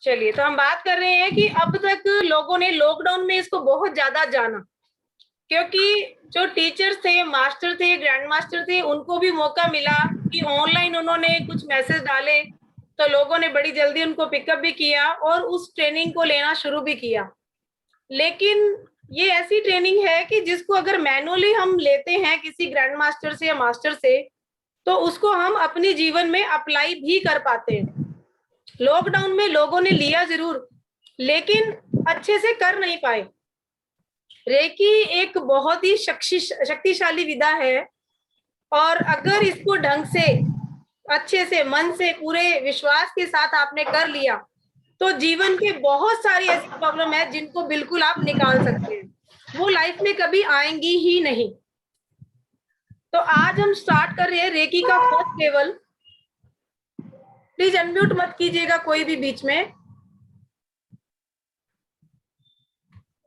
चलिए, तो हम बात कर रहे हैं कि अब तक लोगों ने लॉकडाउन में इसको बहुत ज्यादा जाना, क्योंकि जो टीचर्स थे, मास्टर थे, ग्रैंड मास्टर थे, उनको भी मौका मिला कि ऑनलाइन उन्होंने कुछ मैसेज डाले, तो लोगों ने बड़ी जल्दी उनको पिकअप भी किया और उस ट्रेनिंग को लेना शुरू भी किया। लेकिन ये ऐसी ट्रेनिंग है कि जिसको अगर मैनुअली हम लेते हैं किसी ग्रैंड मास्टर से या मास्टर से, तो उसको हम अपने जीवन में अप्लाई भी कर पाते हैं। लॉकडाउन में लोगों ने लिया जरूर, लेकिन अच्छे से कर नहीं पाए। रेकी एक बहुत ही शक्तिशाली विधा है, और अगर इसको ढंग से, अच्छे से, मन से, पूरे विश्वास के साथ आपने कर लिया, तो जीवन के बहुत सारी ऐसी प्रॉब्लम है जिनको बिल्कुल आप निकाल सकते हैं, वो लाइफ में कभी आएंगी ही नहीं। तो आज हम स्टार्ट कर रहे हैं रेकी का फर्स्ट लेवल। प्लीज अनम्यूट मत कीजिएगा कोई भी बीच में।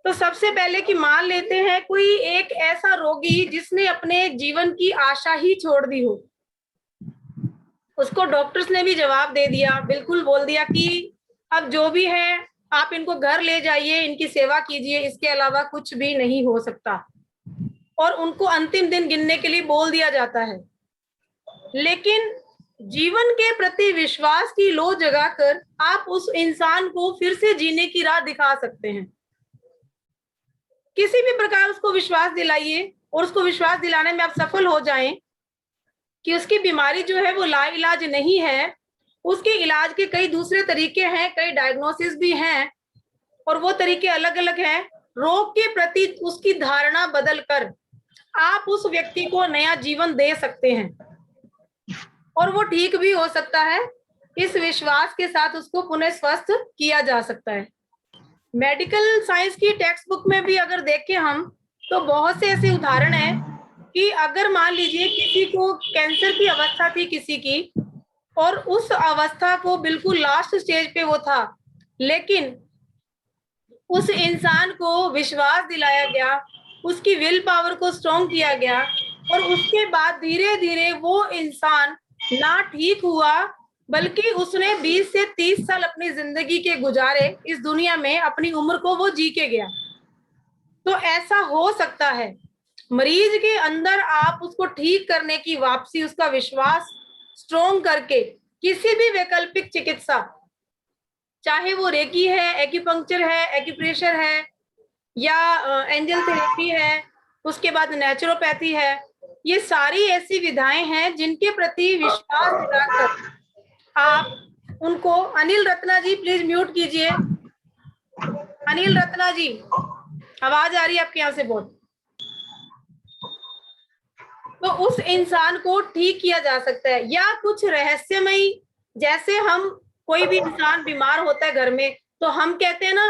तो सबसे पहले कि मान लेते हैं कोई एक ऐसा रोगी जिसने अपने जीवन की आशा ही छोड़ दी हो, उसको डॉक्टर्स ने भी जवाब दे दिया, बिल्कुल बोल दिया कि अब जो भी है आप इनको घर ले जाइए, इनकी सेवा कीजिए, इसके अलावा कुछ भी नहीं हो सकता, और उनको अंतिम दिन गिनने के लिए बोल दिया जाता है। लेकिन जीवन के प्रति विश्वास की लो जगाकर आप उस इंसान को फिर से जीने की राह दिखा सकते हैं। किसी भी प्रकार उसको विश्वास दिलाइए, और उसको विश्वास दिलाने में आप सफल हो जाएं कि उसकी बीमारी जो है वो लाइलाज नहीं है, उसके इलाज के कई दूसरे तरीके हैं, कई डायग्नोसिस भी हैं, और वो तरीके अलग अलग हैं। रोग के प्रति उसकी धारणा बदलकर आप उस व्यक्ति को नया जीवन दे सकते हैं, और वो ठीक भी हो सकता है। इस विश्वास के साथ उसको पुनः स्वस्थ किया जा सकता है। मेडिकल साइंस की टेक्स्ट बुक में भी अगर देखें हम, तो बहुत से ऐसे उदाहरण हैं कि अगर मान लीजिए किसी को कैंसर की अवस्था थी किसी की, और उस अवस्था को बिल्कुल लास्ट स्टेज पे वो था, लेकिन उस इंसान को विश्वास दिलाया गया, उसकी विल पावर को स्ट्रॉन्ग किया गया, और उसके बाद धीरे धीरे वो इंसान ना ठीक हुआ, बल्कि उसने 20 से 30 साल अपनी जिंदगी के गुजारे इस दुनिया में, अपनी उम्र को वो जी के गया। तो ऐसा हो सकता है मरीज के अंदर आप उसको ठीक करने की वापसी, उसका विश्वास स्ट्रॉन्ग करके किसी भी वैकल्पिक चिकित्सा, चाहे वो रेकी है, एक्यूपंक्चर है, एक्यूप्रेशर है, या एंजल थेरेपी है, उसके बाद नेचुरोपैथी है, ये सारी ऐसी विधाएं हैं जिनके प्रति विश्वास दिलाकर आप उनको। अनिल रत्ना जी प्लीज म्यूट कीजिए। अनिल रत्ना जी, आवाज आ रही है आपके यहाँ से बहुत। तो उस इंसान को ठीक किया जा सकता है, या कुछ रहस्यमयी, जैसे हम, कोई भी इंसान बीमार होता है घर में, तो हम कहते हैं ना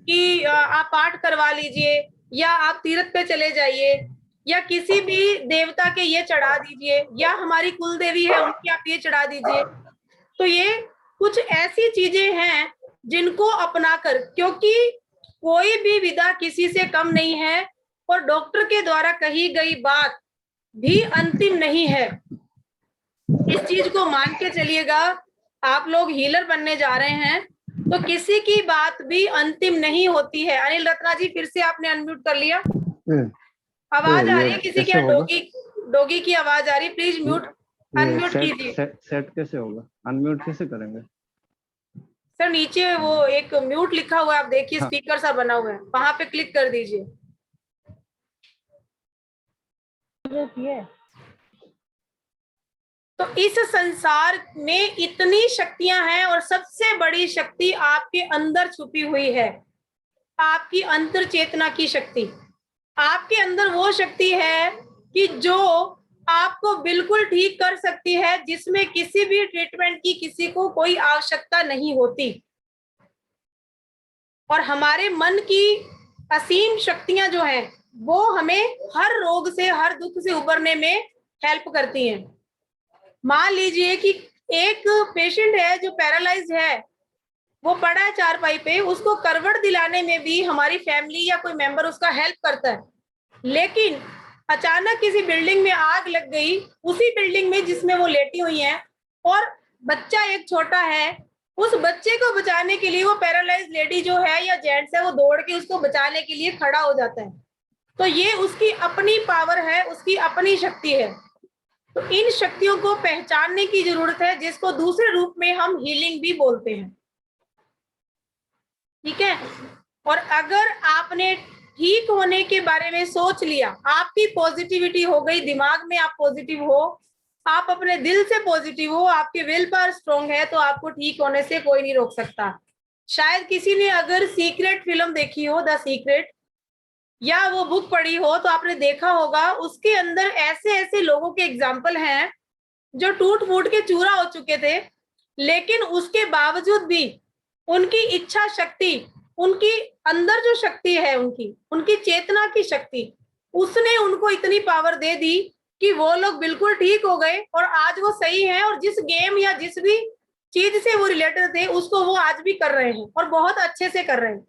कि आप पाठ करवा लीजिए, या आप तीर्थ पे चले जाइए, या किसी भी देवता के ये चढ़ा दीजिए, या हमारी कुल देवी है उनके आप ये चढ़ा दीजिए। तो ये कुछ ऐसी चीजें हैं जिनको अपनाकर, क्योंकि कोई भी विधा किसी से कम नहीं है, और डॉक्टर के द्वारा कही गई बात भी अंतिम नहीं है। इस चीज को मान के चलिएगा, आप लोग हीलर बनने जा रहे हैं, तो किसी की बात भी अंतिम नहीं होती है। अनिल रत्ना जी फिर से आपने अनम्यूट कर लिया। आवाज आ रही है किसी की? डोगी, डोगी की आवाज आ रही, प्लीज म्यूट अनम्यूट कीजिए। सेट कैसे होगा, अनम्यूट कैसे करेंगे सर? नीचे वो एक म्यूट लिखा हुआ है, आप देखिए, स्पीकर सा बना हुआ है, वहां पे क्लिक कर दीजिए। तो इस संसार में इतनी शक्तियां हैं, और सबसे बड़ी शक्ति आपके अंदर छुपी हुई है, आपकी अंतर चेतना की शक्ति। आपके अंदर वो शक्ति है कि जो आपको बिल्कुल ठीक कर सकती है, जिसमें किसी भी ट्रीटमेंट की किसी को कोई आवश्यकता नहीं होती। और हमारे मन की असीम शक्तियां जो हैं, वो हमें हर रोग से, हर दुख से उबरने में हेल्प करती हैं। मान लीजिए कि एक पेशेंट है जो पैरालाइज्ड है, वो पड़ा है चारपाई पे, उसको करवट दिलाने में भी हमारी फैमिली या कोई मेंबर उसका हेल्प करता है। लेकिन अचानक किसी बिल्डिंग में आग लग गई, उसी बिल्डिंग में जिसमें वो लेटी हुई है, और बच्चा एक छोटा है, उस बच्चे को बचाने के लिए वो पैरालाइज लेडी जो है या जेंट्स है वो दौड़ के उसको बचाने के लिए खड़ा हो जाता है। तो ये उसकी अपनी पावर है, उसकी अपनी शक्ति है। तो इन शक्तियों को पहचानने की जरूरत है, जिसको दूसरे रूप में हम हीलिंग भी बोलते हैं। ठीक है। और अगर आपने ठीक होने के बारे में सोच लिया, आपकी पॉजिटिविटी हो गई, दिमाग में आप पॉजिटिव हो, आप अपने दिल से पॉजिटिव हो, आपकी विल पावर स्ट्रॉन्ग है, तो आपको ठीक होने से कोई नहीं रोक सकता। शायद किसी ने अगर सीक्रेट फिल्म देखी हो, द सीक्रेट, या वो बुक पढ़ी हो, तो आपने देखा होगा उसके अंदर ऐसे ऐसे लोगों के एग्जाम्पल हैं जो टूट फूट के चूरा हो चुके थे, लेकिन उसके बावजूद भी उनकी इच्छा शक्ति, उनकी अंदर जो शक्ति है, उनकी चेतना की शक्ति, उसने उनको इतनी पावर दे दी कि वो लोग बिल्कुल ठीक हो गए और आज वो सही है, और जिस गेम या जिस भी चीज से वो रिलेटेड थे उसको वो आज भी कर रहे हैं और बहुत अच्छे से कर रहे हैं।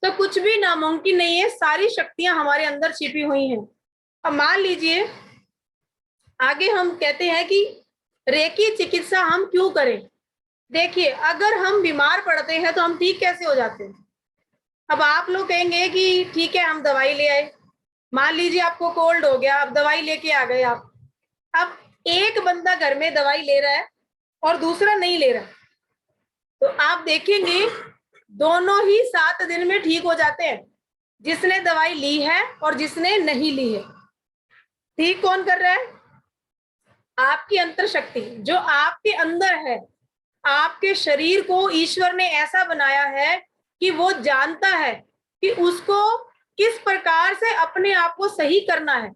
तो कुछ भी नामुमकिन नहीं है, सारी शक्तियां हमारे अंदर छिपी हुई हैं। अब मान लीजिए आगे हम कहते हैं कि रेकी चिकित्सा हम क्यों करें। देखिए, अगर हम बीमार पड़ते हैं तो हम ठीक कैसे हो जाते हैं। अब आप लोग कहेंगे कि ठीक है हम दवाई ले आए, मान लीजिए आपको कोल्ड हो गया, अब दवाई लेके आ गए आप। अब एक बंदा घर में दवाई ले रहा है और दूसरा नहीं ले रहा, तो आप देखेंगे दोनों ही 7 दिन में ठीक हो जाते हैं, जिसने दवाई ली है और जिसने नहीं ली है। ठीक कौन कर रहा है? आपकी अंतर शक्ति जो आपके अंदर है। आपके शरीर को ईश्वर ने ऐसा बनाया है कि वो जानता है कि उसको किस प्रकार से अपने आप को सही करना है।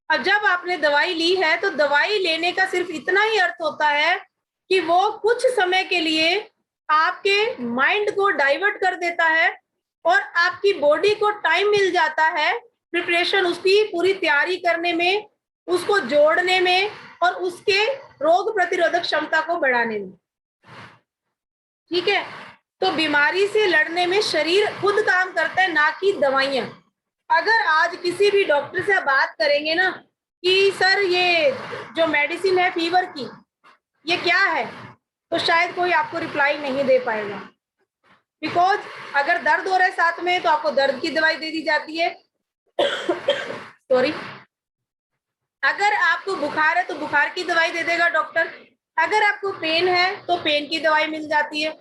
अब जब आपने दवाई ली है तो दवाई लेने का सिर्फ इतना ही अर्थ होता है कि वो कुछ समय के लिए आपके माइंड को डाइवर्ट कर देता है और आपकी बॉडी को टाइम मिल जाता है प्रिपरेशन, उसकी पूरी तैयारी करने में, उसको जोड़ने में और उसके रोग प्रतिरोधक क्षमता को बढ़ाने में। ठीक है। तो बीमारी से लड़ने में शरीर खुद काम करता है, ना कि दवाइयां। अगर आज किसी भी डॉक्टर से बात करेंगे ना कि सर ये जो मेडिसिन है फीवर की ये क्या है, तो शायद कोई आपको रिप्लाई नहीं दे पाएगा। बिकॉज अगर दर्द हो रहा है साथ में तो आपको दर्द की दवाई दे दी जाती है। सॉरी। अगर आपको बुखार है तो बुखार की दवाई दे देगा डॉक्टर। अगर आपको पेन है तो पेन की दवाई मिल जाती है।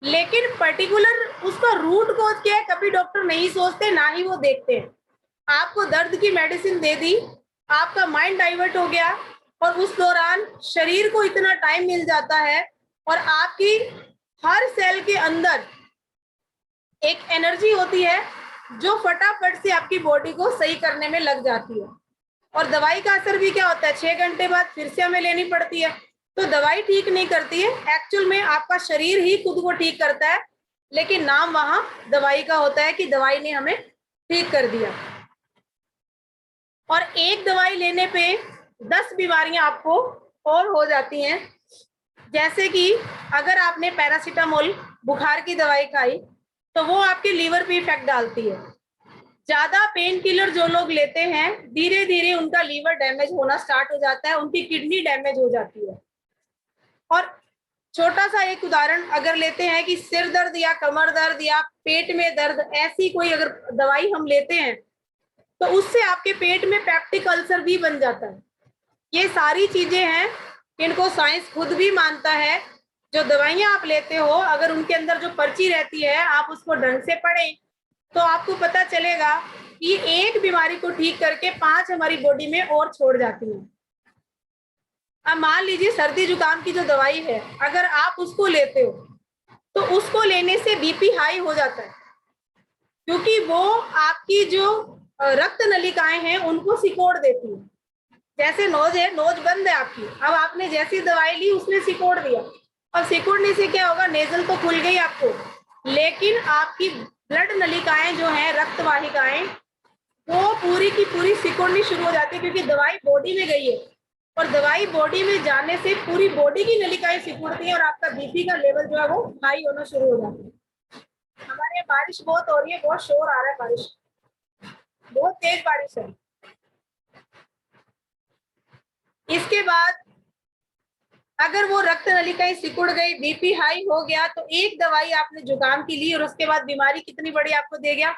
लेकिन पर्टिकुलर उसका रूट कॉज क्या है कभी डॉक्टर नहीं सोचते, ना ही वो देखते हैं। आपको दर्द की मेडिसिन दे दी, आपका माइंड डाइवर्ट हो गया और उस दौरान शरीर को इतना टाइम मिल जाता है और आपकी हर सेल के अंदर एक एनर्जी होती है जो फटाफट से आपकी बॉडी को सही करने में लग जाती है। और दवाई का असर भी क्या होता है, 6 घंटे बाद फिर से हमें लेनी पड़ती है। तो दवाई ठीक नहीं करती है, एक्चुअल में आपका शरीर ही खुद को ठीक करता है, लेकिन नाम वहां दवाई का होता है कि दवाई ने हमें ठीक कर दिया। और एक दवाई लेने पे 10 बीमारियां आपको और हो जाती हैं। जैसे कि अगर आपने पैरासीटामोल बुखार की दवाई खाई तो वो आपके लीवर पे इफेक्ट डालती है। ज्यादा पेन किलर जो लोग लेते हैं धीरे धीरे उनका लीवर डैमेज होना स्टार्ट हो जाता है, उनकी किडनी डैमेज हो जाती है। और छोटा सा एक उदाहरण अगर लेते हैं कि सिर दर्द या कमर दर्द या पेट में दर्द, ऐसी कोई अगर दवाई हम लेते हैं तो उससे आपके पेट में पेप्टिक अल्सर भी बन जाता है। ये सारी चीजें हैं, इनको साइंस खुद भी मानता है। जो दवाइयां आप लेते हो अगर उनके अंदर जो पर्ची रहती है आप उसको ढंग से पढ़ें तो आपको पता चलेगा कि एक बीमारी को ठीक करके 5 हमारी बॉडी में और छोड़ जाती है। अब मान लीजिए सर्दी जुकाम की जो दवाई है अगर आप उसको लेते हो तो उसको लेने से बीपी हाई हो जाता है, क्योंकि वो आपकी जो रक्त नलिकाएं हैं उनको सिकोड़ देती है। जैसे नोज है, नोज बंद है आपकी, अब आपने जैसी दवाई ली उसने सिकोड़ दिया, और सिकोड़ने से क्या होगा, नेजल तो खुल गई आपको, लेकिन आपकी ब्लड नलिकाएं जो है, रक्त वाहिकाएं, वो पूरी की पूरी सिकुड़नी शुरू हो जाती है, क्योंकि दवाई बॉडी में गई है और दवाई बॉडी में जाने से पूरी बॉडी की नलिकाएं सिकुड़ती है और आपका बीपी का लेवल जो है वो हाई होना शुरू हो जाता है। हमारे यहाँ बारिश बहुत हो रही है, बहुत शोर आ रहा है, बारिश बहुत तेज बारिश है। इसके बाद अगर वो रक्त नलिकाएं सिकुड़ गई, बीपी हाई हो गया, तो एक दवाई आपने जुकाम की ली और उसके बाद बीमारी कितनी बड़ी आपको दे गया।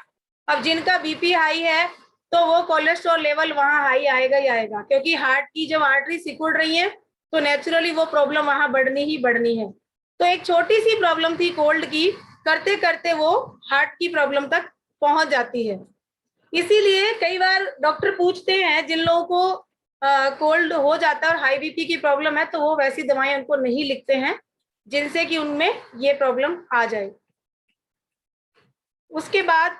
अब जिनका बीपी हाई है तो वो कोलेस्ट्रॉल लेवल वहां हाई आएगा ही आएगा, क्योंकि हार्ट की जब आर्टरी सिकुड़ रही है तो नेचुरली वो प्रॉब्लम वहां बढ़नी ही बढ़नी है। तो एक छोटी सी प्रॉब्लम थी कोल्ड की, करते करते वो हार्ट की प्रॉब्लम तक पहुंच जाती है। इसीलिए कई बार डॉक्टर पूछते हैं जिन लोगों को कोल्ड हो जाता है और हाई बीपी की प्रॉब्लम है, तो वो वैसी दवाएं उनको नहीं लिखते हैं जिनसे कि उनमें ये प्रॉब्लम आ जाए। उसके बाद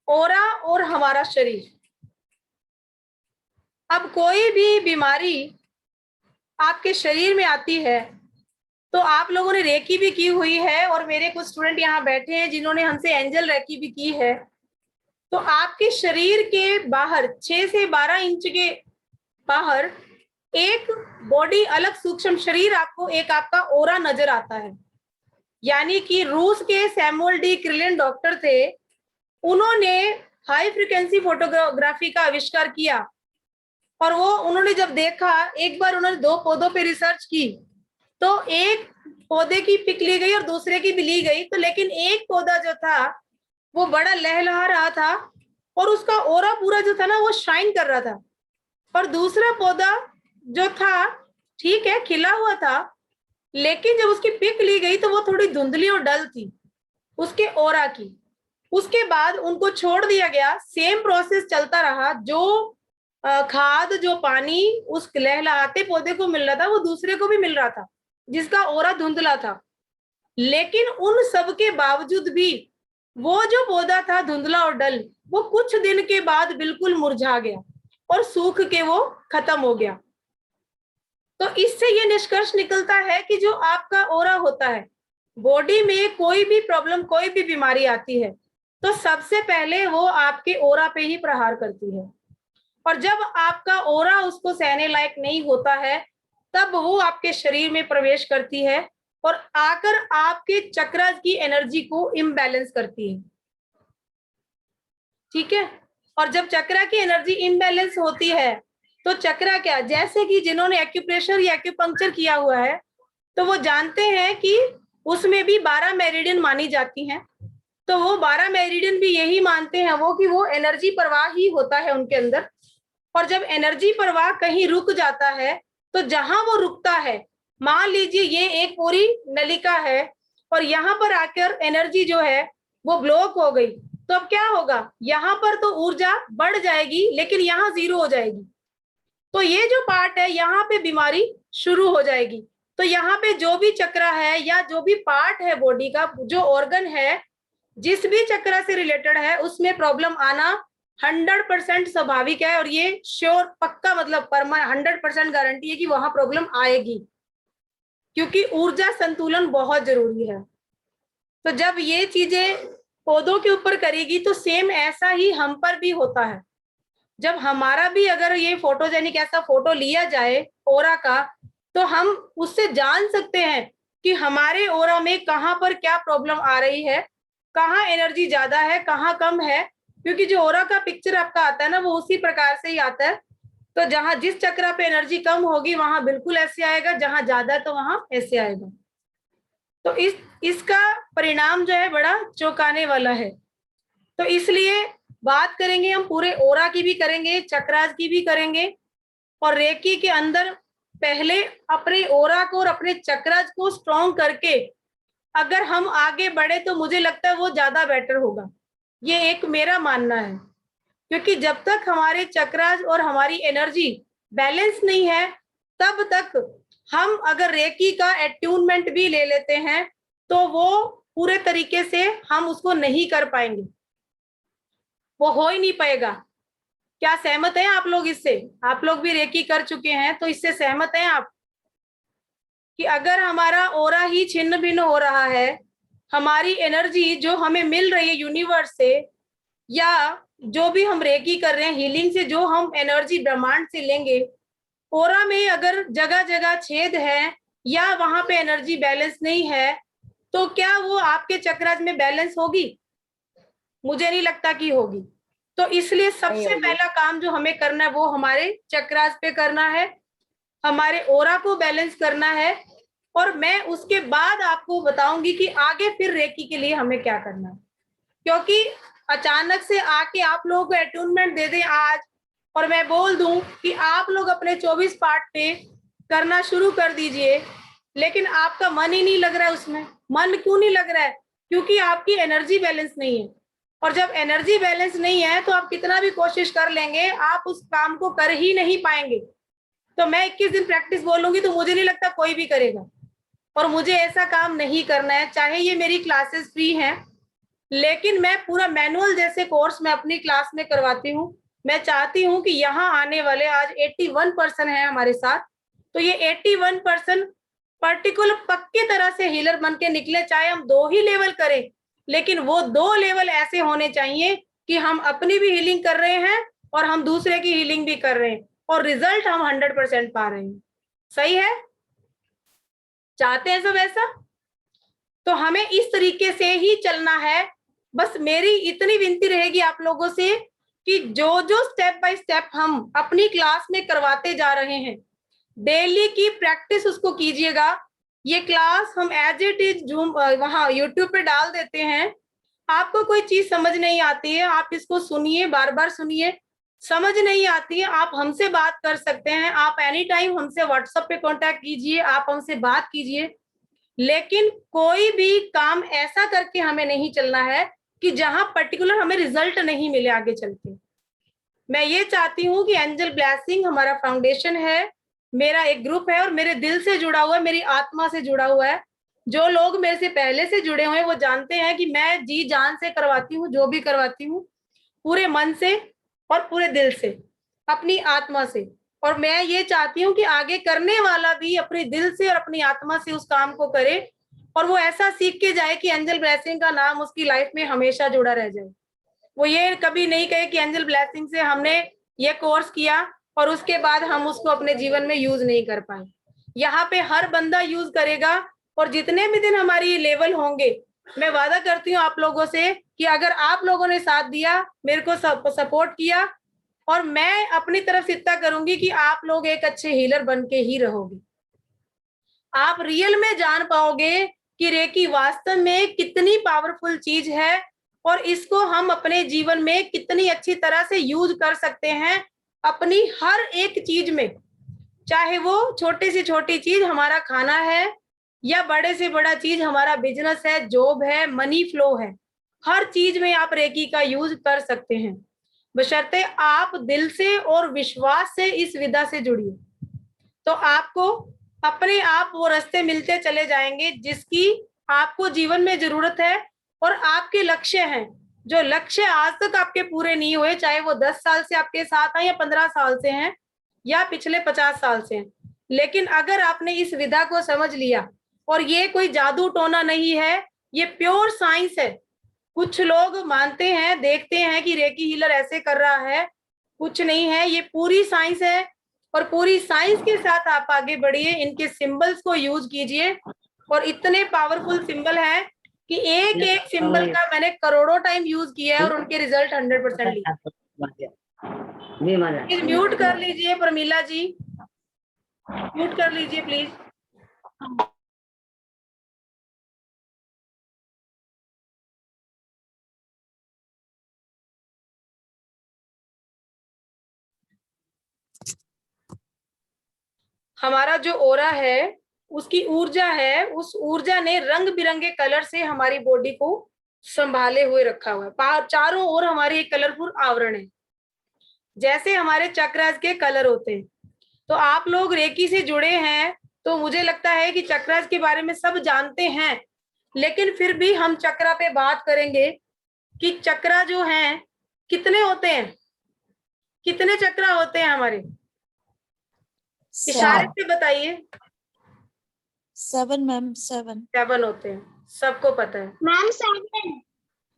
ओरा और हमारा शरीर। अब कोई भी बीमारी आपके शरीर में आती है तो आप लोगों ने रेकी भी की हुई है, और मेरे कुछ स्टूडेंट यहाँ बैठे हैं जिन्होंने हमसे एंजल रेकी भी की है। तो आपके शरीर के बाहर 6 से 12 इंच के बाहर एक बॉडी अलग सूक्ष्म शरीर आपको एक आपका ओरा नजर आता है। यानी कि रूस के सैमुअल डी क्रिलन डॉक्टर थे, उन्होंने हाई फ्रीक्वेंसी फोटोग्राफी का आविष्कार किया। और वो उन्होंने जब देखा, एक बार उन्होंने 2 पौधों पे रिसर्च की, तो एक पौधे की पिक ली गई और दूसरे की भी ली गई, तो लेकिन एक पौधा जो था वो बड़ा लहलहा रहा था और उसका ओरा पूरा जो था ना वो शाइन कर रहा था, और दूसरा पौधा जो था ठीक है खिला हुआ था, लेकिन जब उसकी पिक ली गई तो वो थोड़ी धुंधली और डल थी उसके ओरा की। उसके बाद उनको छोड़ दिया गया, सेम प्रोसेस चलता रहा, जो खाद जो पानी उस लहलहाते पौधे को मिल रहा था वो दूसरे को भी मिल रहा था जिसका ओरा धुंधला था। लेकिन उन सब के बावजूद भी वो जो पौधा था धुंधला और डल, वो कुछ दिन के बाद बिल्कुल मुरझा गया और सूख के वो खत्म हो गया। तो इससे ये निष्कर्ष निकलता है कि जो आपका ओरा होता है, बॉडी में कोई भी प्रॉब्लम कोई भी बीमारी आती है तो सबसे पहले वो आपके ओरा पे ही प्रहार करती है, और जब आपका ओरा उसको सहने लायक नहीं होता है तब वो आपके शरीर में प्रवेश करती है और आकर आपके चक्रास की एनर्जी को इम्बैलेंस करती है। ठीक है, और जब चक्रा की एनर्जी इम्बैलेंस होती है तो चक्रा क्या, जैसे कि जिन्होंने एक्यूप्रेशर या एक्यूपंक्चर किया हुआ है तो वो जानते हैं कि उसमें भी 12 मेरिडियन मानी जाती हैं। तो वो 12 मेरिडियन भी यही मानते हैं वो कि वो एनर्जी प्रवाह ही होता है उनके अंदर, और जब एनर्जी प्रवाह कहीं रुक जाता है तो जहां वो रुकता है, मान लीजिए ये एक पूरी नलिका है और यहाँ पर आकर एनर्जी जो है वो ब्लॉक हो गई, तो अब क्या होगा, यहाँ पर तो ऊर्जा बढ़ जाएगी लेकिन यहाँ 0 हो जाएगी। तो ये जो पार्ट है यहाँ पे बीमारी शुरू हो जाएगी। तो यहाँ पे जो भी चक्रा है या जो भी पार्ट है बॉडी का, जो ऑर्गन है जिस भी चक्रा से रिलेटेड है, उसमें प्रॉब्लम आना 100% स्वाभाविक है, और ये श्योर पक्का मतलब 100% गारंटी है कि वहां प्रॉब्लम आएगी, क्योंकि ऊर्जा संतुलन बहुत जरूरी है। तो जब ये चीजें पौधों के ऊपर करेगी तो सेम ऐसा ही हम पर भी होता है। जब हमारा भी अगर ये फोटोजेनिक ऐसा फोटो लिया जाए ओरा का, तो हम उससे जान सकते हैं कि हमारे ओरा में कहाँ पर क्या प्रॉब्लम आ रही है, कहाँ एनर्जी ज्यादा है कहाँ कम है, क्योंकि जो ओरा का पिक्चर आपका आता है ना वो उसी प्रकार से ही आता है। तो जहां जिस चक्रा पे एनर्जी कम होगी वहां बिल्कुल ऐसे आएगा, जहां ज्यादा तो वहां ऐसे आएगा। तो इसका परिणाम जो है बड़ा चौंकाने वाला है। तो इसलिए बात करेंगे हम पूरे ओरा की भी करेंगे, चक्रास की भी करेंगे, और रेकी के अंदर पहले अपने ओरा को और अपने चक्रास को स्ट्रॉन्ग करके अगर हम आगे बढ़े तो मुझे लगता है वो ज्यादा बेटर होगा। ये एक मेरा मानना है, क्योंकि जब तक हमारे चक्रास और हमारी एनर्जी बैलेंस नहीं है तब तक हम अगर रेकी का एट्यूनमेंट भी ले लेते हैं तो वो पूरे तरीके से हम उसको नहीं कर पाएंगे, वो हो ही नहीं पाएगा। क्या सहमत हैं आप लोग इससे? आप लोग भी रेकी कर चुके हैं तो इससे सहमत हैं आप कि अगर हमारा ओरा ही छिन्न भिन्न हो रहा है, हमारी एनर्जी जो हमें मिल रही है यूनिवर्स से या जो भी हम रेकी कर रहे हैं हीलिंग से, जो हम एनर्जी ब्रह्मांड से लेंगे, ओरा में अगर जगह जगह छेद है या वहां पे एनर्जी बैलेंस नहीं है तो क्या वो आपके चक्रास में बैलेंस होगी? मुझे नहीं लगता कि होगी। तो इसलिए सबसे पहला काम जो हमें करना है वो हमारे चक्रास पे करना है, हमारे ओरा को बैलेंस करना है, और मैं उसके बाद आपको बताऊंगी कि आगे फिर रेकी के लिए हमें क्या करना है। क्योंकि अचानक से आके आप लोगों को अटूनमेंट दे दें आज, और मैं बोल दूं कि आप लोग अपने 24 पार्ट पे करना शुरू कर दीजिए, लेकिन आपका मन ही नहीं लग रहा है उसमें। मन क्यों नहीं लग रहा है? क्योंकि आपकी एनर्जी बैलेंस नहीं है, और जब एनर्जी बैलेंस नहीं है तो आप कितना भी कोशिश कर लेंगे, आप उस काम को कर ही नहीं पाएंगे। तो मैं 21 दिन प्रैक्टिस बोलूंगी तो मुझे नहीं लगता कोई भी करेगा, और मुझे ऐसा काम नहीं करना है। चाहे ये मेरी क्लासेस फ्री हैं, लेकिन मैं पूरा मैनुअल जैसे कोर्स मैं अपनी क्लास में करवाती हूँ। मैं चाहती हूँ कि यहाँ आने वाले आज 81% है हमारे साथ, तो ये 81% पर्टिकुलर पक्की तरह से हीलर बन के निकले। चाहे हम 2 ही लेवल करें, लेकिन वो 2 लेवल ऐसे होने चाहिए कि हम अपनी भी हीलिंग कर रहे हैं और हम दूसरे की हीलिंग भी कर रहे हैं, और रिजल्ट हम 100% पा रहे हैं। सही है? चाहते हैं सब ऐसा? तो हमें इस तरीके से ही चलना है। बस मेरी इतनी विनती रहेगी आप लोगों से कि जो जो स्टेप बाय स्टेप हम अपनी क्लास में करवाते जा रहे हैं, डेली की प्रैक्टिस उसको कीजिएगा। ये क्लास हम एज इट इज जूम वहां यूट्यूब पे डाल देते हैं। आपको कोई चीज समझ नहीं आती है, आप इसको सुनिए, बार बार सुनिए। समझ नहीं आती है, आप हमसे बात कर सकते हैं। आप एनी टाइम हमसे व्हाट्सएप पे कांटेक्ट कीजिए, आप हमसे बात कीजिए। लेकिन कोई भी काम ऐसा करके हमें नहीं चलना है कि जहां पर्टिकुलर हमें रिजल्ट नहीं मिले आगे चल के। मैं ये चाहती हूँ कि एंजल ब्लेसिंग हमारा फाउंडेशन है, मेरा एक ग्रुप है, और मेरे दिल से जुड़ा हुआ है, मेरी आत्मा से जुड़ा हुआ है। जो लोग मेरे से पहले से जुड़े हुए हैं वो जानते हैं कि मैं जी जान से करवाती हूँ, जो भी करवाती हूँ पूरे मन से और पूरे दिल से, अपनी आत्मा से। और मैं ये चाहती हूँ कि आगे करने वाला भी अपने दिल से और अपनी आत्मा से उस काम को करे, और वो ऐसा सीख के जाए कि एंजल ब्लेसिंग का नाम उसकी लाइफ में हमेशा जुड़ा रह जाए। वो ये कभी नहीं कहे कि एंजल ब्लेसिंग से हमने ये कोर्स किया और उसके बाद हम उसको अपने जीवन में यूज नहीं कर पाए। यहाँ पे हर बंदा यूज करेगा, और जितने भी दिन हमारी लेवल होंगे, मैं वादा करती हूँ आप लोगों से कि अगर आप लोगों ने साथ दिया, मेरे को सपोर्ट किया, और मैं अपनी तरफ से इतना करूंगी कि आप लोग एक अच्छे हीलर बन के ही रहोगे। आप रियल में जान पाओगे कि रेकी वास्तव में कितनी पावरफुल चीज है, और इसको हम अपने जीवन में कितनी अच्छी तरह से यूज कर सकते हैं अपनी हर एक चीज में। चाहे वो छोटी से छोटी चीज हमारा खाना है, या बड़े से बड़ा चीज हमारा बिजनेस है, जॉब है, मनी फ्लो है, हर चीज में आप रेकी का यूज कर सकते हैं, बशर्ते आप दिल से और विश्वास से इस विधा से जुड़िए। तो आपको अपने आप वो रास्ते मिलते चले जाएंगे जिसकी आपको जीवन में जरूरत है, और आपके लक्ष्य हैं, जो लक्ष्य आज तक आपके पूरे नहीं हुए, चाहे वो 10 साल से आपके साथ हैं, या 15 साल से हैं, या पिछले 50 साल से हैं। लेकिन अगर आपने इस विधा को समझ लिया, और ये कोई जादू टोना नहीं है, ये प्योर साइंस है। कुछ लोग मानते हैं, देखते हैं कि रेकी हीलर ऐसे कर रहा है, कुछ नहीं है, ये पूरी साइंस है। और पूरी साइंस के साथ आप आगे बढ़िए, इनके सिंबल्स को यूज कीजिए, और इतने पावरफुल सिंबल है कि एक एक सिंबल का मैंने करोड़ों टाइम यूज किया है, और उनके रिजल्ट 100% लिए। प्लीज म्यूट कर लीजिए प्रमीला जी, म्यूट कर लीजिए प्लीज। हमारा जो ओरा है, उसकी ऊर्जा है, उस ऊर्जा ने रंग बिरंगे कलर से हमारी बॉडी को संभाले हुए रखा हुआ है। चारों ओर हमारी एक कलरफुल आवरण है, जैसे हमारे चक्रास के कलर होते हैं। तो आप लोग रेकी से जुड़े हैं, तो मुझे लगता है कि चक्रास के बारे में सब जानते हैं, लेकिन फिर भी हम चक्रा पे बात करेंगे कि चक्रा जो हैं कितने होते हैं, कितने चक्रा होते हैं हमारे, इशारे से बताइए। 7 मैम, 7 7 होते हैं, सबको पता है मैम 7।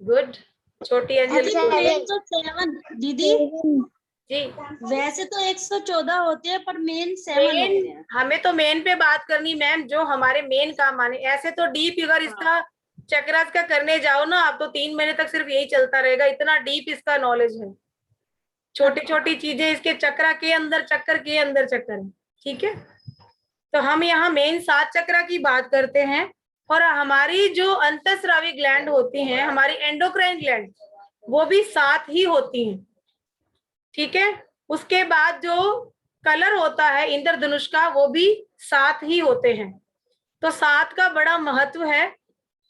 गुड। छोटी अंजलि तो 7 दीदी जी, वैसे तो 114 होते हैं पर मेन 7 होते मेन हैं। हमें तो मेन पे बात करनी मैम, जो हमारे मेन काम आने। ऐसे तो डीप अगर इसका चक्रास का करने जाओ ना आप, तो 3 महीने तक सिर्फ यही चलता रहेगा, इतना डीप इसका नॉलेज है। छोटी छोटी चीजें इसके चक्र के अंदर चक्कर है, ठीक है। तो हम यहाँ मेन 7 चक्र की बात करते हैं, और हमारी जो अंतःस्रावी ग्लैंड होती हैं, हमारी एंडोक्राइन ग्लैंड, वो भी 7 ही होती हैं, ठीक है। उसके बाद जो कलर होता है इंद्रधनुष का, वो भी 7 ही होते हैं। तो 7 का बड़ा महत्व है।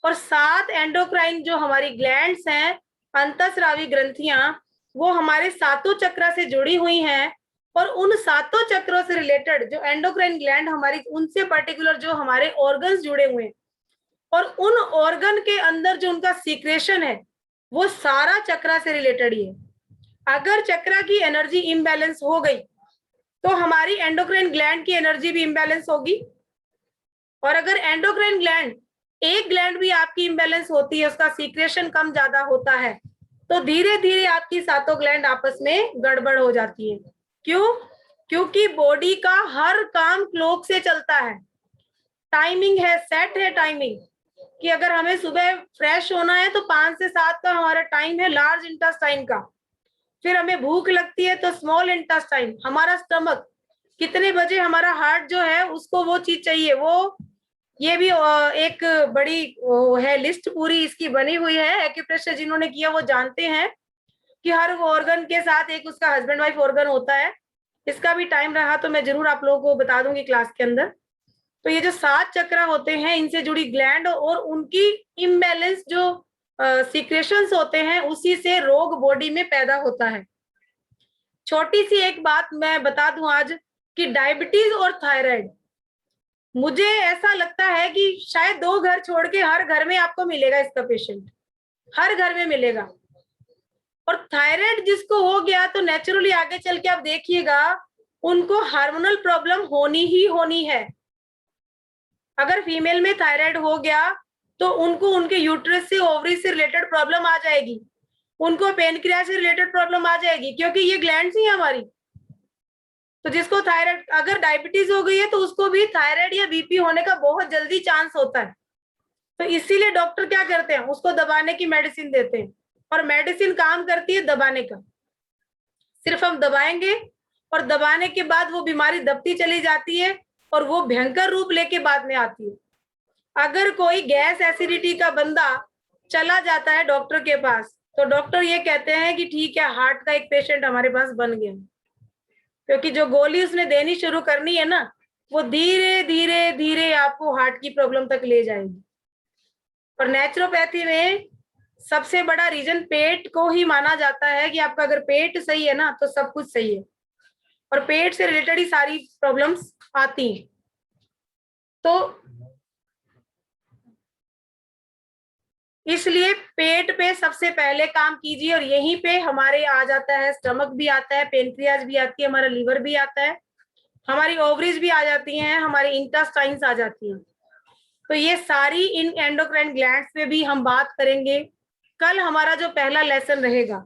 और 7 एंडोक्राइन जो हमारी ग्लैंड्स हैं, अंतःस्रावी ग्रंथियां, वो हमारे 7 चक्र से जुड़ी हुई हैं। और उन 7 चक्रों से रिलेटेड जो एंडोक्राइन ग्लैंड हमारी, उनसे पर्टिकुलर जो हमारे ऑर्गन्स जुड़े हुए हैं, और उन ऑर्गन के अंदर जो उनका सीक्रेशन है, वो सारा चक्र से रिलेटेड ही है। अगर चक्र की एनर्जी इम्बैलेंस हो गई तो हमारी एंडोक्राइन ग्लैंड की एनर्जी भी इम्बैलेंस होगी। और अगर एंडोक्राइन ग्लैंड, एक ग्लैंड भी आपकी इम्बैलेंस होती है, उसका सीक्रेशन कम ज्यादा होता है, तो धीरे धीरे आपकी 7 ग्लैंड आपस में गड़बड़ हो जाती है। क्यों? क्योंकि बॉडी का हर काम क्लॉक से चलता है, टाइमिंग है, सेट है टाइमिंग, कि अगर हमें सुबह फ्रेश होना है तो 5 से 7 का हमारा टाइम है लार्ज इंटेस्टाइन का। फिर हमें भूख लगती है तो स्मॉल इंटेस्टाइन, हमारा स्टमक, कितने बजे हमारा हार्ट जो है उसको वो चीज चाहिए, वो ये भी एक बड़ी है लिस्ट पूरी इसकी बनी हुई है। एक्यूप्रेशर जिन्होंने किया वो जानते हैं कि हर ऑर्गन के साथ एक उसका हस्बैंड वाइफ ऑर्गन होता है। इसका भी टाइम रहा तो मैं जरूर आप लोगों को बता दूंगी क्लास के अंदर। तो ये जो 7 चक्र होते हैं, इनसे जुड़ी ग्लैंड और उनकी इम्बैलेंस जो सीक्रेशंस होते हैं, उसी से रोग बॉडी में पैदा होता है। छोटी सी एक बात मैं बता दूं आज, कि डायबिटीज और थायराइड, मुझे ऐसा लगता है कि शायद 2 घर छोड़ के हर घर में आपको मिलेगा इसका पेशेंट, हर घर में मिलेगा। और थायराइड जिसको हो गया तो नेचुरली आगे चल के आप देखिएगा उनको हार्मोनल प्रॉब्लम होनी ही होनी है। अगर फीमेल में थायराइड हो गया तो उनको उनके यूट्रस से, ओवरी से रिलेटेड प्रॉब्लम आ जाएगी, उनको पेनक्रियास से रिलेटेड प्रॉब्लम आ जाएगी, क्योंकि ये ग्लैंड्स ही है हमारी। तो जिसको थायराइड, अगर डायबिटीज हो गई है तो उसको भी थायराइड या बीपी होने का बहुत जल्दी चांस होता है। तो इसीलिए डॉक्टर क्या करते हैं, उसको दबाने की मेडिसिन देते हैं, और मेडिसिन काम करती है दबाने का। सिर्फ हम दबाएंगे और दबाने के बाद वो बीमारी दबती चली जाती है और वो भयंकर रूप लेके बाद में आती है। अगर कोई गैस एसिडिटी का बंदा चला जाता है डॉक्टर के पास, तो डॉक्टर ये कहते हैं कि ठीक है, हार्ट का एक पेशेंट हमारे पास बन गया, क्योंकि जो गोली उसने देनी शुरू करनी है ना, वो धीरे धीरे धीरे आपको हार्ट की प्रॉब्लम तक ले जाएगी। और नेचुरोपैथी में सबसे बड़ा रीजन पेट को ही माना जाता है, कि आपका अगर पेट सही है ना तो सब कुछ सही है, और पेट से रिलेटेड ही सारी प्रॉब्लम्स आती हैं। तो इसलिए पेट पे सबसे पहले काम कीजिए, और यहीं पे हमारे आ जाता है, स्टमक भी आता है, पेनक्रियाज भी आती है, हमारा लीवर भी आता है, हमारी ओवरीज भी आ जाती हैं, हमारी इंटेस्टाइन्स आ जाती हैं। तो ये सारी इन एंडोक्राइन ग्लैंड्स पे भी हम बात करेंगे। कल हमारा जो पहला लेसन रहेगा,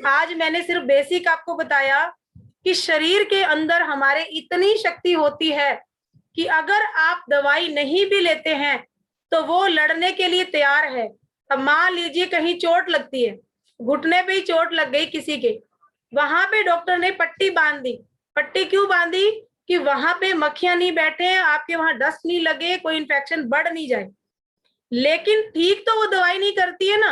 आज मैंने सिर्फ बेसिक आपको बताया कि शरीर के अंदर हमारे इतनी शक्ति होती है कि अगर आप दवाई नहीं भी लेते हैं तो वो लड़ने के लिए तैयार है। अब मान लीजिए कहीं चोट लगती है, घुटने पे ही चोट लग गई किसी के, वहां पे डॉक्टर ने पट्टी बांध दी। पट्टी क्यों बांधी? कि वहां पे मक्खियां नहीं बैठे, आपके वहां डस्ट नहीं लगे, कोई इन्फेक्शन बढ़ नहीं जाए। लेकिन ठीक तो वो दवाई नहीं करती है ना,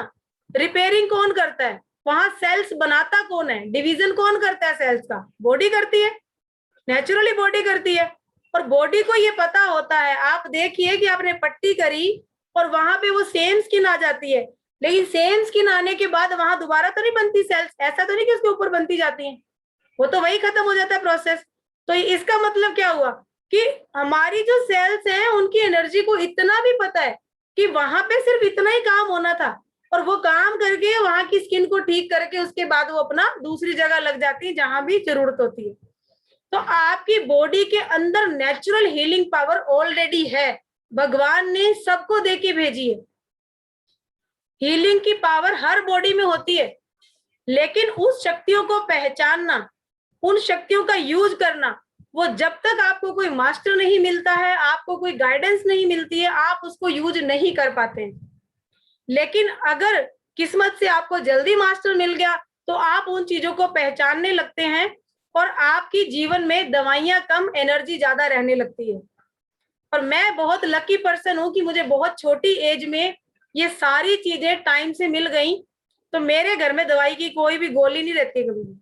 रिपेयरिंग कौन करता है? वहां सेल्स बनाता कौन है? डिवीजन कौन करता है सेल्स का? बॉडी करती है, नेचुरली बॉडी करती है। और बॉडी को ये पता होता है, आप देखिए कि आपने पट्टी करी और वहां पे वो सेम स्किन आ जाती है, लेकिन सेम स्किन आने के बाद वहां दोबारा तो नहीं बनती सेल्स, ऐसा तो नहीं कि उसके ऊपर बनती जाती है, वो तो वही खत्म हो जाता है प्रोसेस। तो इसका मतलब क्या हुआ कि हमारी जो सेल्स हैं उनकी एनर्जी को इतना भी पता है कि वहां पे सिर्फ इतना ही काम होना था, और वो काम करके वहां की स्किन को ठीक करके उसके बाद वो अपना दूसरी जगह लग जाती है जहां भी जरूरत होती है। तो आपकी बॉडी के अंदर नेचुरल हीलिंग पावर ऑलरेडी है, भगवान ने सबको दे के भेजी है। हीलिंग की पावर हर बॉडी में होती है, लेकिन उस शक्तियों को पहचानना, उन शक्तियों का यूज करना, वो जब तक आपको कोई मास्टर नहीं मिलता है, आपको कोई गाइडेंस नहीं मिलती है, आप उसको यूज नहीं कर पाते हैं। लेकिन अगर किस्मत से आपको जल्दी मास्टर मिल गया तो आप उन चीजों को पहचानने लगते हैं और आपकी जीवन में दवाइयां कम, एनर्जी ज्यादा रहने लगती है। और मैं बहुत लकी पर्सन हूं कि मुझे बहुत छोटी एज में ये सारी चीजें टाइम से मिल गई। तो मेरे घर में दवाई की कोई भी गोली नहीं रहती कभी भी।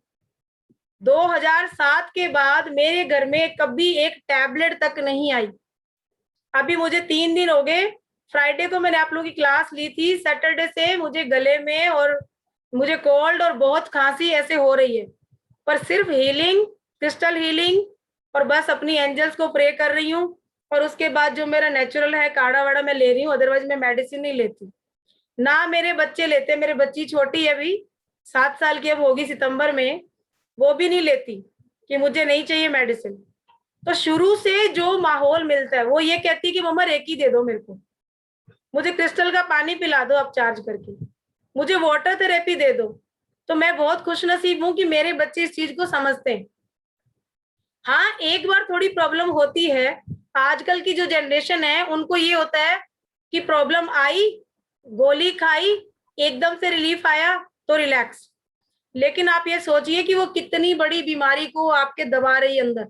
2007 के बाद मेरे घर में कभी एक टैबलेट तक नहीं आई। अभी मुझे 3 दिन हो गए, फ्राइडे को मैंने आप लोगों की क्लास ली थी, सैटरडे से मुझे गले में और मुझे कोल्ड और बहुत खांसी ऐसे हो रही है, पर सिर्फ हीलिंग, क्रिस्टल हीलिंग, और बस अपनी एंजल्स को प्रे कर रही हूँ। और उसके बाद जो मेरा नेचुरल है काढ़ा वाड़ा मैं ले रही हूँ, अदरवाइज मैं मेडिसिन नहीं लेती ना। मेरे बच्चे लेते, मेरे बच्ची छोटी है अभी 7 साल की अब होगी सितंबर में, वो भी नहीं लेती कि मुझे नहीं चाहिए मेडिसिन। तो शुरू से जो माहौल मिलता है वो ये कहती कि मम्मा रेकी दे दो मेरे को, मुझे क्रिस्टल का पानी पिला दो आप चार्ज करके, मुझे वाटर थेरेपी दे दो। तो मैं बहुत खुशनसीब हूँ कि मेरे बच्चे इस चीज को समझते हैं। हाँ, एक बार थोड़ी प्रॉब्लम होती है, आजकल की जो जनरेशन है उनको ये होता है कि प्रॉब्लम आई, गोली खाई, एकदम से रिलीफ आया तो रिलैक्स। लेकिन आप ये सोचिए कि वो कितनी बड़ी बीमारी को आपके दबा रही है अंदर।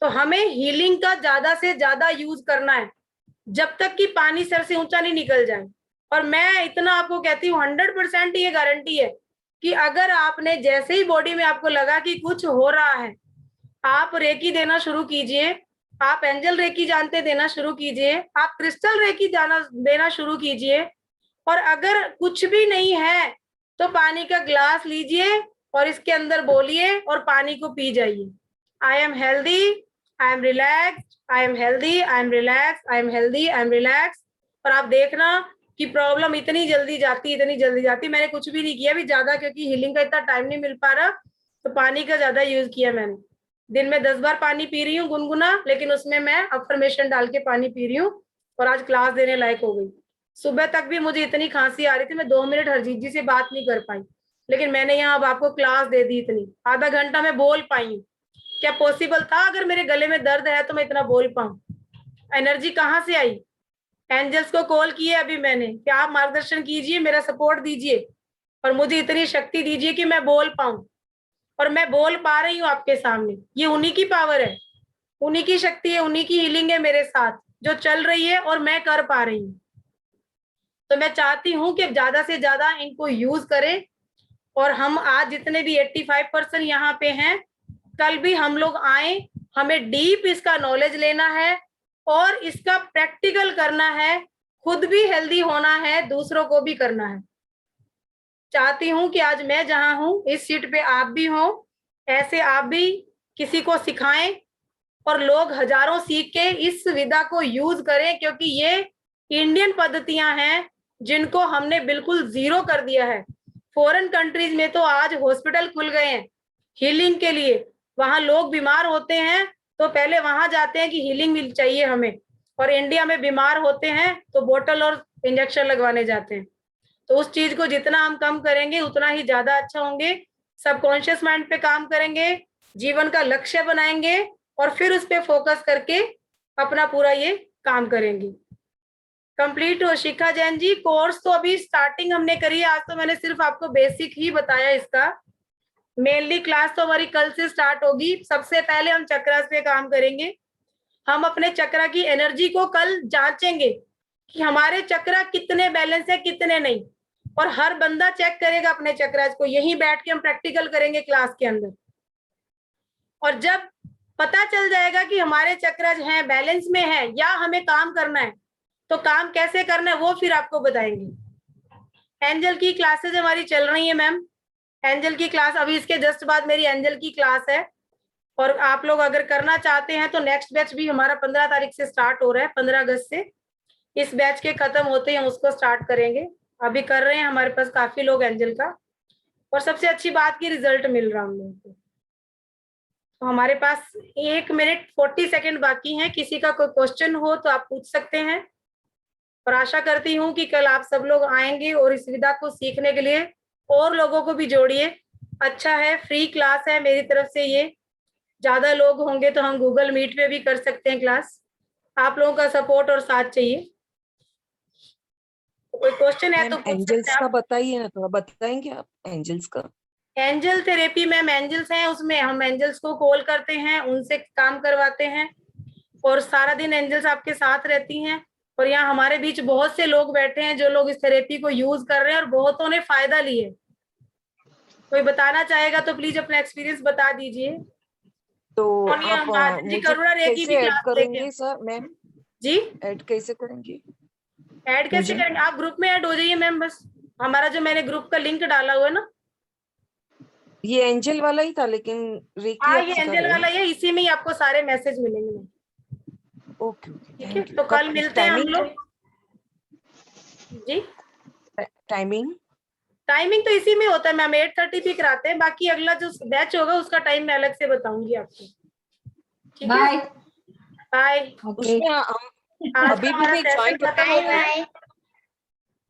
तो हमें हीलिंग का ज्यादा से ज्यादा यूज करना है जब तक कि पानी सर से ऊंचा नहीं निकल जाए। और मैं इतना आपको कहती हूँ 100% ये गारंटी है कि अगर आपने जैसे ही बॉडी में आपको लगा कि कुछ हो रहा है, आप रेकी देना शुरू कीजिए, आप एंजल रेकी जानते देना शुरू कीजिए, आप क्रिस्टल रेकी देना शुरू कीजिए। और अगर कुछ भी नहीं है तो पानी का ग्लास लीजिए और इसके अंदर बोलिए और पानी को पी जाइए, I am healthy, I am relax, I am healthy, I am relax, I am healthy, I am relax. और आप देखना कि प्रॉब्लम इतनी जल्दी जाती, इतनी जल्दी जाती। मैंने कुछ भी नहीं किया अभी ज्यादा, क्योंकि हीलिंग का इतना टाइम नहीं मिल पा रहा, तो पानी का ज्यादा यूज किया मैंने। दिन में 10 बार पानी पी रही हूँ गुनगुना, लेकिन उसमें मैं अफर्मेशन डाल के पानी पी रही हूँ। और आज क्लास देने लायक हो गई। सुबह तक भी मुझे इतनी खांसी आ रही थी, मैं 2 मिनट हरजीत जी से बात नहीं कर पाई, लेकिन मैंने यहाँ अब आपको क्लास दे दी, इतनी आधा घंटा मैं बोल पाई। क्या पॉसिबल था अगर मेरे गले में दर्द है तो मैं इतना बोल पाऊं? एनर्जी कहाँ से आई? एंजल्स को कॉल किए अभी मैंने कि आप मार्गदर्शन कीजिए, मेरा सपोर्ट दीजिए और मुझे इतनी शक्ति दीजिए कि मैं बोल पाऊं। और मैं बोल पा रही हूँ आपके सामने, ये उन्हीं की पावर है, उन्हीं की शक्ति है, उन्हीं की हीलिंग है मेरे साथ जो चल रही है और मैं कर पा रही हूँ। तो मैं चाहती हूँ कि ज्यादा से ज्यादा इनको यूज करें। और हम आज जितने भी 85% यहाँ पे हैं, कल भी हम लोग आए, हमें डीप इसका नॉलेज लेना है और इसका प्रैक्टिकल करना है, खुद भी हेल्दी होना है, दूसरों को भी करना है। चाहती हूँ कि आज मैं जहां हूँ इस सीट पे आप भी हो, ऐसे आप भी किसी को सिखाएं और लोग हजारों सीख के इस विधा को यूज करें, क्योंकि ये इंडियन पद्धतियां हैं जिनको हमने बिल्कुल जीरो कर दिया है। फॉरेन कंट्रीज में तो आज हॉस्पिटल खुल गए हैं हीलिंग के लिए, वहां लोग बीमार होते हैं तो पहले वहां जाते हैं कि हीलिंग मिल चाहिए हमें, और इंडिया में बीमार होते हैं तो बोतल और इंजेक्शन लगवाने जाते हैं। तो उस चीज को जितना हम कम करेंगे उतना ही ज्यादा अच्छा होंगे। सबकॉन्शियस माइंड पे काम करेंगे, जीवन का लक्ष्य बनाएंगे और फिर उस पे फोकस करके अपना पूरा ये काम करेंगे। कंप्लीट हो शिखा जैन जी। कोर्स तो अभी स्टार्टिंग हमने करी है, आज तो मैंने सिर्फ आपको बेसिक ही बताया इसका। मेनली क्लास तो हमारी कल से स्टार्ट होगी। सबसे पहले हम चक्रास पे काम करेंगे, हम अपने चक्रा की एनर्जी को कल जांचेंगे कि हमारे चक्रा कितने बैलेंस है कितने नहीं, और हर बंदा चेक करेगा अपने चक्रास को, यहीं बैठ के हम प्रैक्टिकल करेंगे क्लास के अंदर। और जब पता चल जाएगा कि हमारे चक्रास हैं, बैलेंस में है, या हमें काम करना है, तो काम कैसे करना है वो फिर आपको बताएंगे। एंजल की क्लासेस हमारी चल रही है मैम, एंजल की क्लास अभी इसके जस्ट बाद मेरी एंजल की क्लास है। और आप लोग अगर करना चाहते हैं तो नेक्स्ट बैच भी हमारा 15 तारीख से स्टार्ट हो रहा है, 15 अगस्त से। इस बैच के खत्म होते ही हम उसको स्टार्ट करेंगे। अभी कर रहे हैं हमारे पास काफी लोग एंजल का, और सबसे अच्छी बात की रिजल्ट मिल रहा हम लोगों को। तो हमारे पास 1 मिनट 40 सेकेंड बाकी हैं, किसी का कोई क्वेश्चन हो तो आप पूछ सकते हैं। और आशा करती हूँ कि कल आप सब लोग आएंगे और इस विधा को सीखने के लिए और लोगों को भी जोड़िए। अच्छा है, फ्री क्लास है मेरी तरफ से ये, ज्यादा लोग होंगे तो हम गूगल मीट पे भी कर सकते हैं क्लास। आप लोगों का सपोर्ट और साथ चाहिए। तो कोई क्वेश्चन है तो पूछ एंजल्स सकते हैं का आप। बताइए ना, थोड़ा बताएंगे आप एंजल्स का? एंजल थेरेपी मैम, एंजल्स हैं उसमें हम एंजल्स को कॉल करते हैं, उनसे काम करवाते हैं और सारा दिन एंजल्स आपके साथ रहती हैं। और यहाँ हमारे बीच बहुत से लोग बैठे हैं जो लोग इस थेरेपी को यूज कर रहे हैं और बहुतों ने फायदा लिए। कोई बताना चाहेगा तो प्लीज अपना एक्सपीरियंस बता दीजिए। तो सोनिया आप महाजन जी मुझे करुणा रेगी कैसे भी ऐड क्लास लेके करेंगे सर मैम? जी। ऐड कैसे करेंगे? ऐड कैसे मुझे? करेंगे? आप ग्रुप में ऐड हो जाइए मैम, बस हमारा जो मैंने ग्रुप का लिंक डाला हुआ है ना। ये एंजल वाला ही था, लेकिन रेकी हाँ आप ये सिखा एंजल रहे वाला हैं? ही है, इसी में ही आपको सारे मैसेज मिलेंगे मैम। ओके ओके, ठीक है, थैंक यू। तो कल कब मिलते हैं हम टाइमिंग? लोग जी। टाइमिंग? टाइमिंग तो इसी में होता है मैम, 8:30 पे कराते हैं, बाकी अगला जो बैच होगा उसका टाइम मैं अलग से बताऊंगी आपको। ठीक है, बाय। उसमें हम आज अभी का भी हमारा मैं सेशन ज्वाइन कर खत्म सकती होता हूँ? है।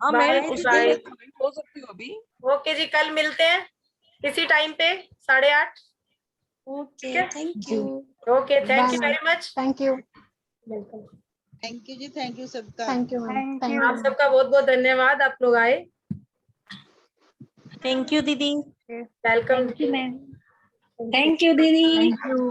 हाँ, बाय मैं उसमें बाय। ज्वाइन हो सकती हूँ अभी? ओके जी, कल मिलते हैं इसी टाइम पे 8:30। Okay, thank you. Okay, thank you very much. Thank you. Welcome. Thank you जी, थैंक यू सबका। Thank you ma'am. थैंक आप सबका बहुत बहुत धन्यवाद, आप लोग आए। थैंक यू दीदी। वेलकम। थैंक यू दीदी। यू।